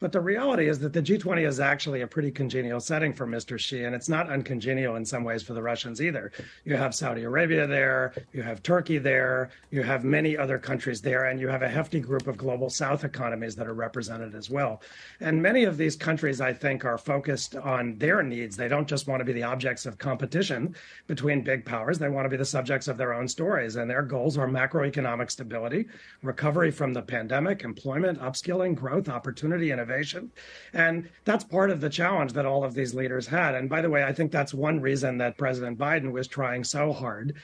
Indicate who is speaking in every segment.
Speaker 1: But the reality is that the G20 is actually a pretty congenial setting for Mr. Xi, and it's not uncongenial in some ways for the Russians either. You have Saudi Arabia there, you have Turkey there, you have many other countries there, and you have a hefty group of global South economies that are represented as well. And many of these countries, I think, are focused on their needs. They don't just want to be the objects of competition between big powers. They want to be the subjects of their own stories, and their goals are macroeconomic stability, recovery from the pandemic, employment, upskilling, growth, opportunity, innovation. And that's part of the challenge that all of these leaders had. And by the way, I think that's one reason that President Biden was trying so hard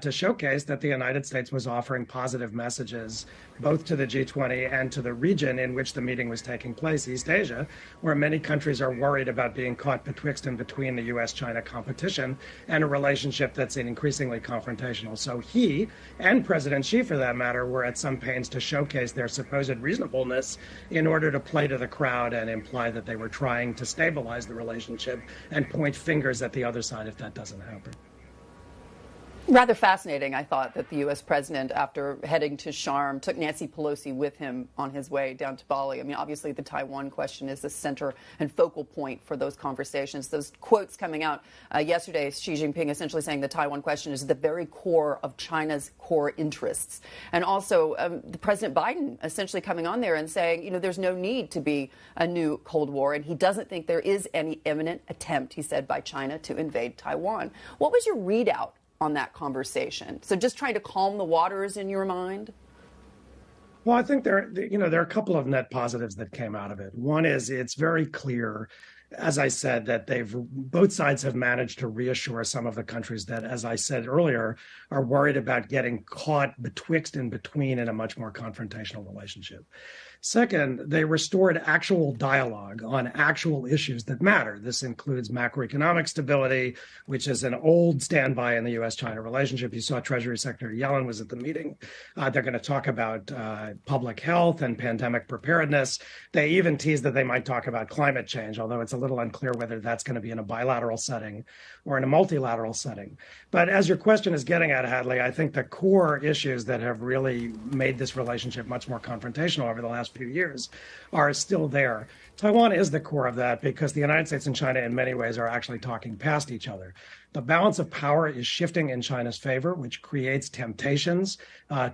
Speaker 1: to showcase that the United States was offering positive messages both to the G20 and to the region in which the meeting was taking place, East Asia, where many countries are worried about being caught betwixt and between the U.S.-China competition and a relationship that's increasingly confrontational. So he and President Xi, for that matter, were at some pains to showcase their supposed reasonableness in order to play to the crowd and imply that they were trying to stabilize the relationship and point fingers at the other side if that doesn't happen.
Speaker 2: Rather fascinating, I thought, that the U.S. president, after heading to Sharm, took Nancy Pelosi with him on his way down to Bali. I mean, obviously, the Taiwan question is the center and focal point for those conversations. Those quotes coming out yesterday, Xi Jinping essentially saying the Taiwan question is at the very core of China's core interests. And also, the President Biden essentially coming on there and saying, you know, there's no need to be a new Cold War, and he doesn't think there is any imminent attempt, he said, by China to invade Taiwan. What was your readout on that conversation? So just trying to calm the waters in your mind?
Speaker 1: Well, I think there are a couple of net positives that came out of it. One is it's very clear, as I said, that both sides have managed to reassure some of the countries that, as I said earlier, are worried about getting caught betwixt and between in a much more confrontational relationship. Second, they restored actual dialogue on actual issues that matter. This includes macroeconomic stability, which is an old standby in the U.S.-China relationship. You saw Treasury Secretary Yellen was at the meeting. They're going to talk about public health and pandemic preparedness. They even teased that they might talk about climate change, although it's a little unclear whether that's going to be in a bilateral setting or in a multilateral setting. But as your question is getting at, Hadley, I think the core issues that have really made this relationship much more confrontational over the last few years are still there. Taiwan is the core of that because the United States and China in many ways are actually talking past each other. The balance of power is shifting in China's favor, which creates temptations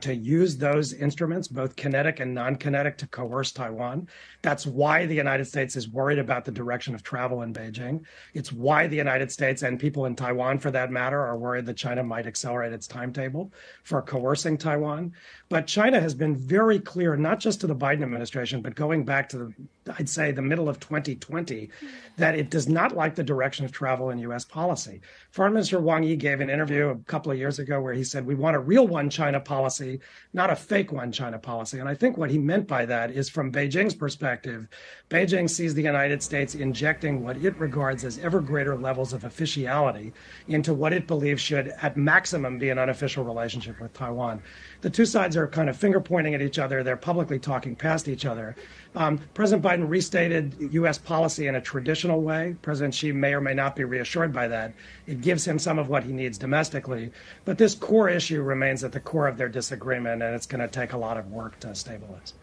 Speaker 1: to use those instruments, both kinetic and non-kinetic, to coerce Taiwan. That's why the United States is worried about the direction of travel in Beijing. It's why the United States and people in Taiwan, for that matter, are worried that China might accelerate its timetable for coercing Taiwan. But China has been very clear, not just to the Biden administration, but going back to I'd say the middle of 2020, that it does not like the direction of travel in U.S. policy. Foreign Minister Wang Yi gave an interview a couple of years ago where he said, we want a real one China policy, not a fake one China policy. And I think what he meant by that is, from Beijing's perspective, Beijing sees the United States injecting what it regards as ever greater levels of officiality into what it believes should, at maximum, be an unofficial relationship with Taiwan. The two sides are kind of finger pointing at each other. They're publicly talking past each other. President Biden restated U.S. policy in a traditional way. President Xi may or may not be reassured by that. It gives him some of what he needs domestically. But this core issue remains at the core of their disagreement, and it's going to take a lot of work to stabilize.